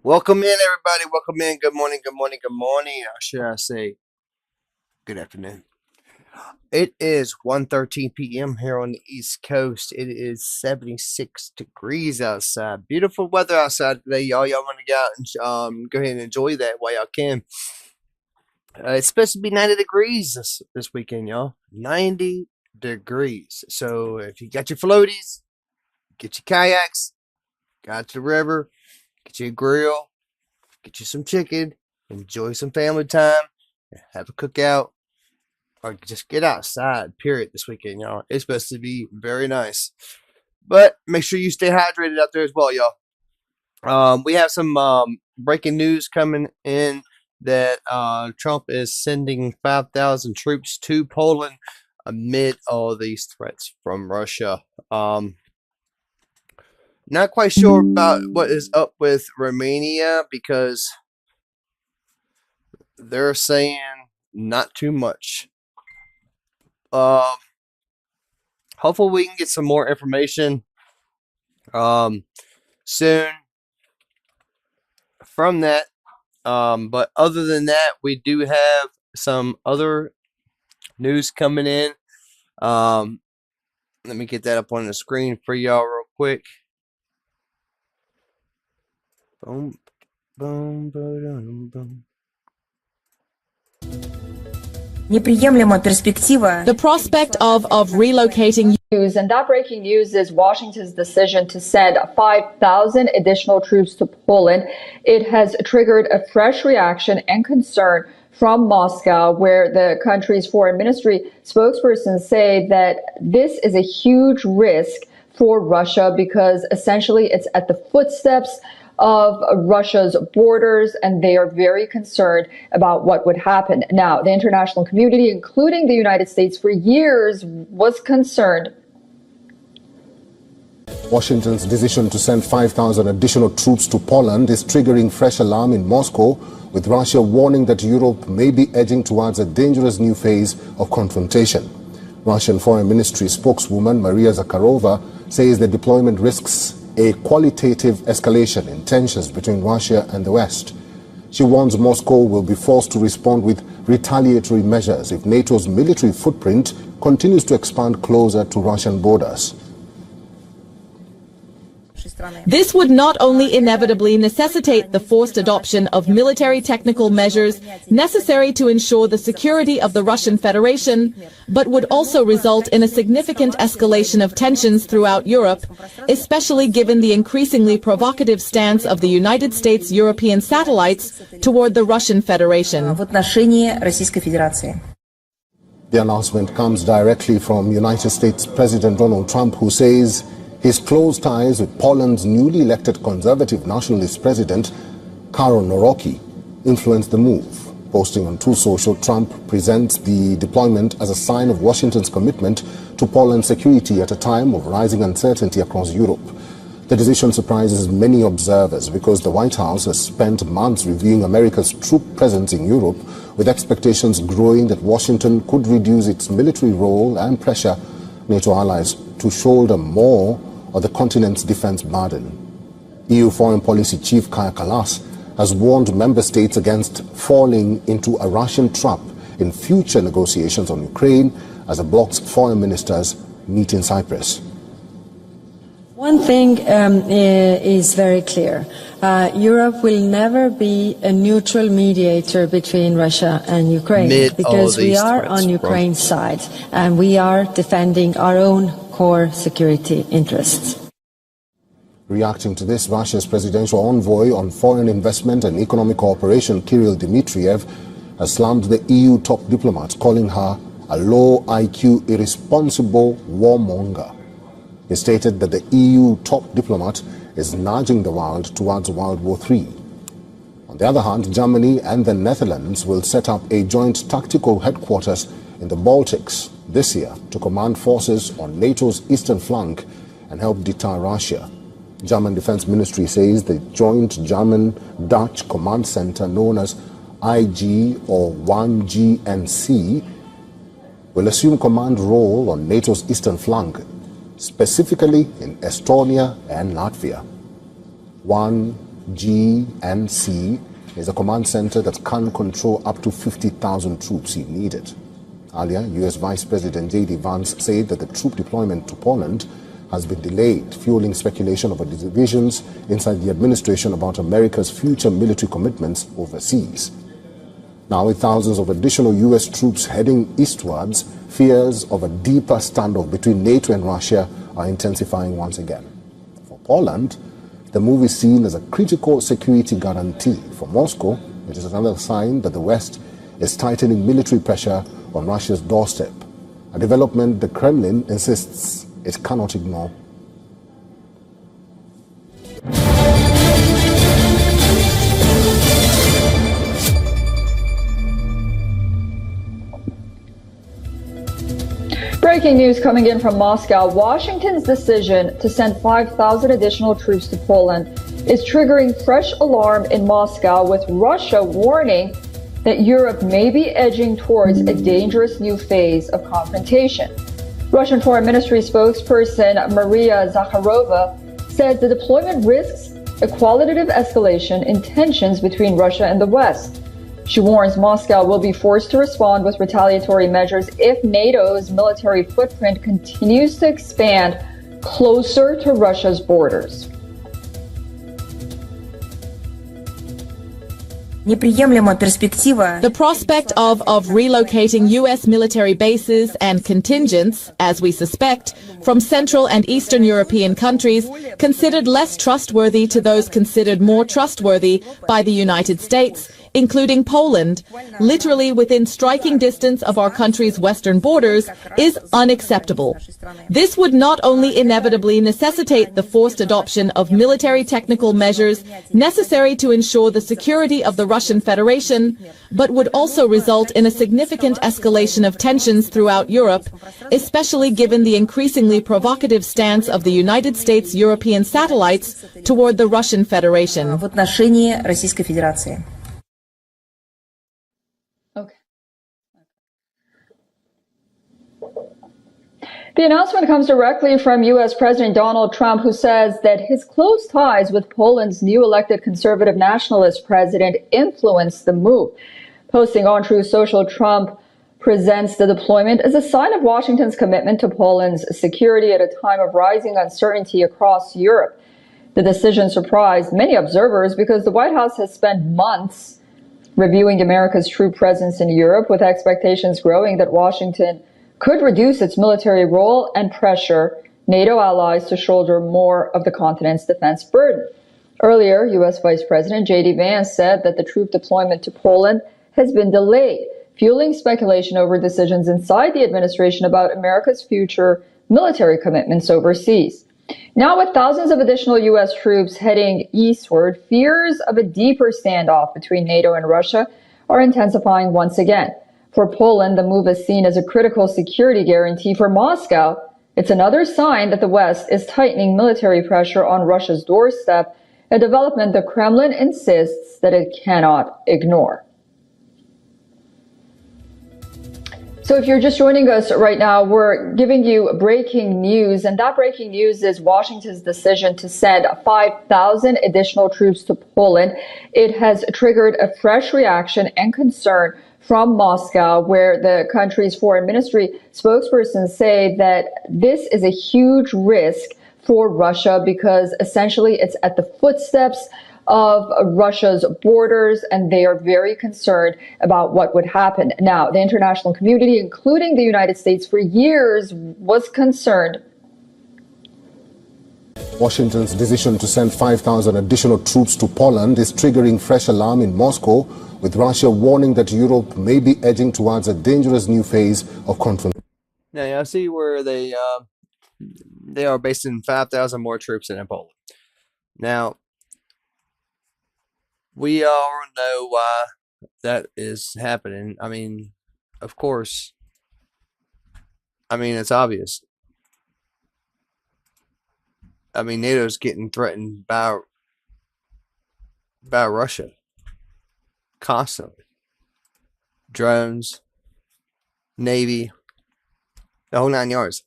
Welcome in, everybody. Welcome in. Good morning. Good morning. Good morning. Or should I say, good afternoon? It is 1:13 p.m. here on the East Coast. It is 76 degrees outside. Beautiful weather outside today, y'all. Y'all want to get out and go ahead and enjoy that while y'all can. It's supposed to be 90 degrees this weekend, y'all. 90 degrees. So if you got your floaties, get your kayaks, got to the river, get you a grill, get you some chicken, enjoy some family time, have a cookout, or just get outside, period, this weekend, y'all. It's supposed to be very nice. But make sure you stay hydrated out there as well, y'all. We have some breaking news coming in that Trump is sending 5,000 troops to Poland amid all these threats from Russia. Not quite sure about what is up with Romania because they're saying not too much. Hopefully we can get some more information soon from that. But other than that, we do have some other news coming in. Let me get that up on the screen for y'all real quick. Boom, boom, boom, boom. The prospect of relocating news, and that breaking news is Washington's decision to send 5,000 additional troops to Poland. It has triggered a fresh reaction and concern from Moscow, where the country's foreign ministry spokespersons say that this is a huge risk for Russia because essentially it's at the footsteps of Russia's borders, and they are very concerned about what would happen. Now, the international community, including the United States, for years was concerned. Washington's decision to send 5,000 additional troops to Poland is triggering fresh alarm in Moscow, with Russia warning that Europe may be edging towards a dangerous new phase of confrontation. Russian Foreign Ministry spokeswoman Maria Zakharova says the deployment risks a qualitative escalation in tensions between Russia and the West. She warns Moscow will be forced to respond with retaliatory measures if NATO's military footprint continues to expand closer to Russian borders. This would not only inevitably necessitate the forced adoption of military technical measures necessary to ensure the security of the Russian Federation, but would also result in a significant escalation of tensions throughout Europe, especially given the increasingly provocative stance of the United States European satellites toward the Russian Federation. The announcement comes directly from United States President Donald Trump, who says his close ties with Poland's newly elected conservative nationalist president, Karol Nawrocki, influenced the move. Posting on Truth Social, Trump presents the deployment as a sign of Washington's commitment to Poland's security at a time of rising uncertainty across Europe. The decision surprises many observers because the White House has spent months reviewing America's troop presence in Europe, with expectations growing that Washington could reduce its military role and pressure NATO allies to shoulder more of the continent's defense burden. EU Foreign Policy Chief Kaja Kallas has warned member states against falling into a Russian trap in future negotiations on Ukraine as the bloc's foreign ministers meet in Cyprus. One thing is very clear. Europe will never be a neutral mediator between Russia and Ukraine because we are on Ukraine's side and we are defending our own core security interests. Reacting to this, Russia's presidential envoy on foreign investment and economic cooperation, Kirill Dmitriev, has slammed the EU top diplomat, calling her a low-IQ, irresponsible warmonger. He stated that the EU top diplomat is nudging the world towards World War III. On the other hand, Germany and the Netherlands will set up a joint tactical headquarters in the Baltics this year to command forces on NATO's eastern flank and help deter Russia. German Defense Ministry says the joint German-Dutch command center known as IG or 1GNC will assume command role on NATO's eastern flank, specifically in Estonia and Latvia. 1 GNC is a command center that can control up to 50,000 troops if needed. Earlier, U.S. Vice President J.D. Vance said that the troop deployment to Poland has been delayed, fueling speculation over divisions inside the administration about America's future military commitments overseas. Now, with thousands of additional U.S. troops heading eastwards, fears of a deeper standoff between NATO and Russia are intensifying once again. For Poland, the move is seen as a critical security guarantee. For Moscow, it is another sign that the West is tightening military pressure on Russia's doorstep, a development the Kremlin insists it cannot ignore. Breaking news coming in from Moscow. Washington's decision to send 5,000 additional troops to Poland is triggering fresh alarm in Moscow, with Russia warning that Europe may be edging towards a dangerous new phase of confrontation. Russian Foreign Ministry spokesperson Maria Zakharova said the deployment risks a qualitative escalation in tensions between Russia and the West. She warns Moscow will be forced to respond with retaliatory measures if NATO's military footprint continues to expand closer to Russia's borders. The prospect of relocating U.S. military bases and contingents, as we suspect, from Central and Eastern European countries considered less trustworthy to those considered more trustworthy by the United States, including Poland, literally within striking distance of our country's western borders, is unacceptable. This would not only inevitably necessitate the forced adoption of military technical measures necessary to ensure the security of the Russian Federation, but would also result in a significant escalation of tensions throughout Europe, especially given the increasingly provocative stance of the United States' European satellites toward the Russian Federation. The announcement comes directly from U.S. President Donald Trump, who says that his close ties with Poland's new elected conservative nationalist president influenced the move. Posting on Truth Social, Trump presents the deployment as a sign of Washington's commitment to Poland's security at a time of rising uncertainty across Europe. The decision surprised many observers because the White House has spent months reviewing America's troop presence in Europe, with expectations growing that Washington could reduce its military role and pressure NATO allies to shoulder more of the continent's defense burden. Earlier, U.S. Vice President J.D. Vance said that the troop deployment to Poland has been delayed, fueling speculation over decisions inside the administration about America's future military commitments overseas. Now, with thousands of additional U.S. troops heading eastward, fears of a deeper standoff between NATO and Russia are intensifying once again. For Poland, the move is seen as a critical security guarantee. For Moscow, it's another sign that the West is tightening military pressure on Russia's doorstep, a development the Kremlin insists that it cannot ignore. So if you're just joining us right now, we're giving you breaking news, and that breaking news is Washington's decision to send 5,000 additional troops to Poland. It has triggered a fresh reaction and concern from Moscow, where the country's foreign ministry spokespersons say that this is a huge risk for Russia because essentially it's at the footsteps of Russia's borders, and they are very concerned about what would happen. Now, the international community, including the United States, for years was concerned. Washington's decision to send 5,000 additional troops to Poland is triggering fresh alarm in Moscow, with Russia warning that Europe may be edging towards a dangerous new phase of conflict. Now, you see where they are basing 5,000 more troops in Poland. Now, we all know why that is happening. I mean, of course. I mean, it's obvious. I mean, NATO's getting threatened by Russia constantly. Drones, Navy, the whole 9 yards.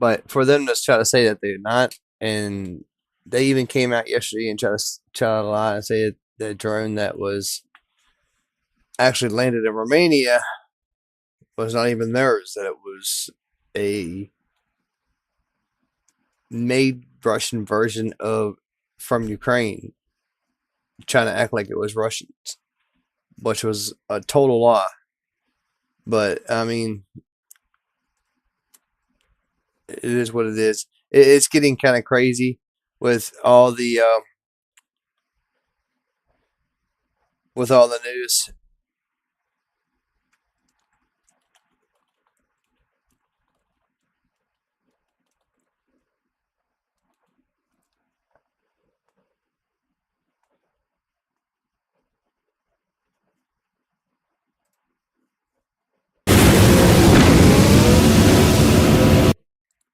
But for them to try to say that they're not, and they even came out yesterday and try to lie and say that the drone that was actually landed in Romania was not even theirs, that it was a made Russian version of from Ukraine, trying to act like it was Russians, which was a total lie. But I mean, it is what it is. It's getting kind of crazy with all the news.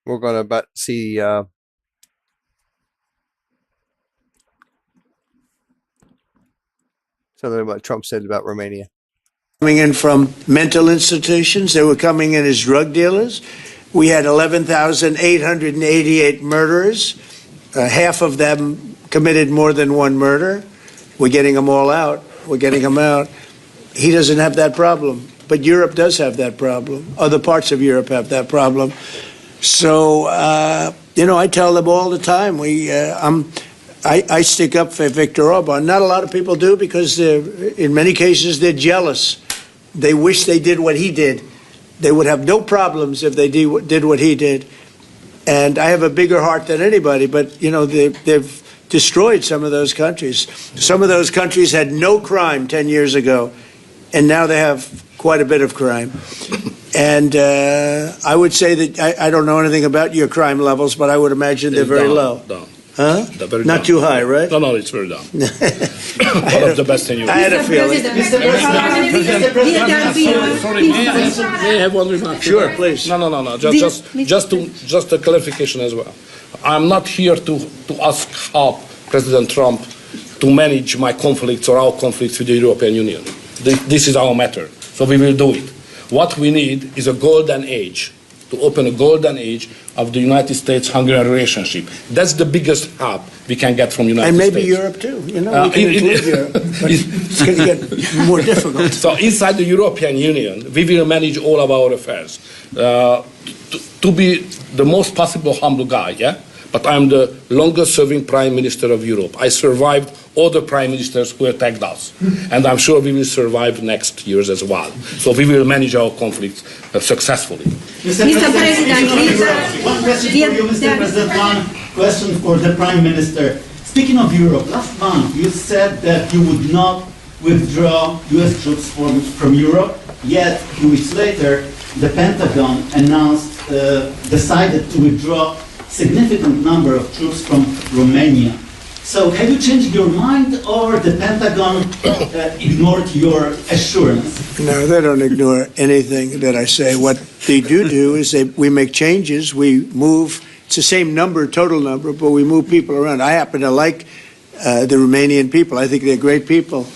We're going to about see something about Trump said about Romania. Coming in from mental institutions. They were coming in as drug dealers. We had 11,888 murderers. Half of them committed more than one murder. We're getting them all out. We're getting them out. He doesn't have that problem, but Europe does have that problem. Other parts of Europe have that problem. So, I tell them all the time, I stick up for Viktor Orban. Not a lot of people do because in many cases they're jealous. They wish they did what he did. They would have no problems if they did what he did. And I have a bigger heart than anybody, but, they've destroyed some of those countries. Some of those countries had no crime 10 years ago, and now they have quite a bit of crime. And I would say that I don't know anything about your crime levels, but I would imagine they're very low. Down. Huh? Not too high, right? No, it's very down. One of the best in Europe. I had a feeling. Sorry, may I have one remark? Sure, please. No. Just a clarification as well. I'm not here to ask help President Trump to manage my conflicts or our conflicts with the European Union. This is our matter, so we will do it. What we need is a golden age, to open a golden age of the United States-Hungary relationship. That's the biggest help we can get from the United States. And maybe Europe too. We can include Europe, but it's going to get more difficult. So inside the European Union, we will manage all of our affairs. To be the most possible humble guy, yeah? But I'm the longest-serving Prime Minister of Europe. I survived all the Prime Ministers who attacked us. And I'm sure we will survive next years as well. So we will manage our conflicts successfully. Mr. President, one question for you, Mr. President, one question for the Prime Minister. Speaking of Europe, last month you said that you would not withdraw U.S. troops from Europe, yet 2 weeks later the Pentagon decided to withdraw significant number of troops from Romania. So have you changed your mind, or the Pentagon ignored your assurance? No, they don't ignore anything that I say. What they do is we make changes. We move. It's the same number, total number, but we move people around. I happen to like the Romanian people. I think they're great people.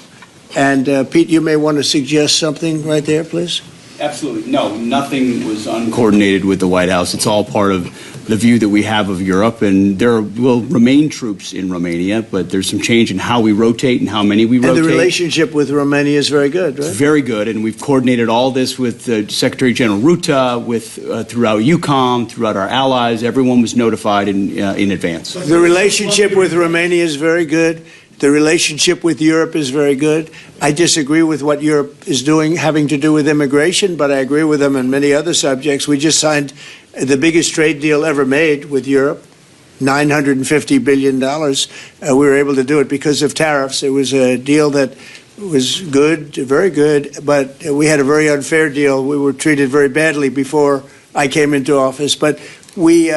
And Pete, you may want to suggest something right there, please. Absolutely. No, nothing was uncoordinated with the White House. It's all part of the view that we have of Europe, and there will remain troops in Romania, but there's some change in how we rotate and how many we rotate. And the relationship with Romania is very good, right? It's very good, and we've coordinated all this with Secretary General Rutte, throughout EUCOM, throughout our allies. Everyone was notified in advance. The relationship with Romania is very good. The relationship with Europe is very good. I disagree with what Europe is doing having to do with immigration, but I agree with them on many other subjects. We just signed the biggest trade deal ever made with Europe, $950 billion. We were able to do it because of tariffs. It was a deal that was good, very good, but we had a very unfair deal. We were treated very badly before I came into office, but we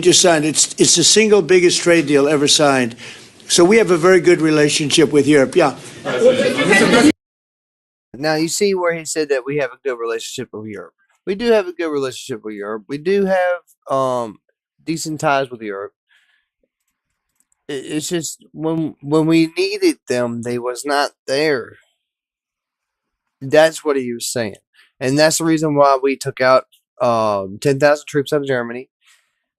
just signed. It's the single biggest trade deal ever signed. So we have a very good relationship with Europe. Yeah. Now you see where he said that we have a good relationship with Europe. We do have a good relationship with Europe. We do have decent ties with Europe. It's just when we needed them, they was not there. That's what he was saying, and that's the reason why we took out 10,000 troops out of Germany.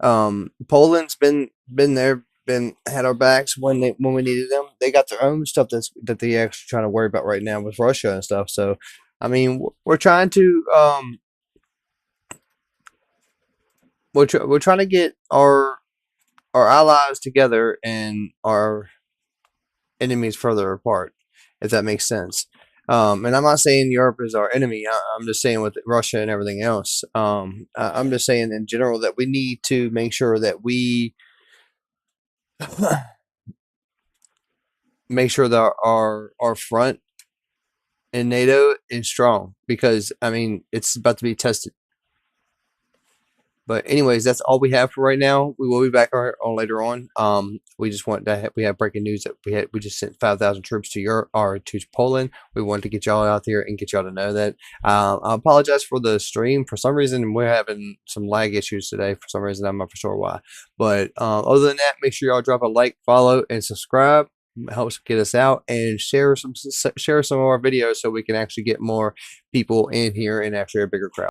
Poland's been there, had our backs when we needed them. They got their own stuff that they actually trying to worry about right now with Russia and stuff. So, I mean, we're trying to we're trying to get our allies together and our enemies further apart, if that makes sense. And I'm not saying Europe is our enemy. I'm just saying with Russia and everything else. I'm just saying in general that we need to make sure that we make sure that our front in NATO is strong, because I mean it's about to be tested. But anyways, that's all we have for right now. We will be back on later on. We just want to we have breaking news that we just sent 5,000 troops to Europe or to Poland. We wanted to get y'all out there and get y'all to know that. I apologize for the stream. For some reason, we're having some lag issues today. For some reason, I'm not for sure why. But other than that, make sure y'all drop a like, follow, and subscribe. It helps get us out, and share some of our videos so we can actually get more people in here and actually a bigger crowd.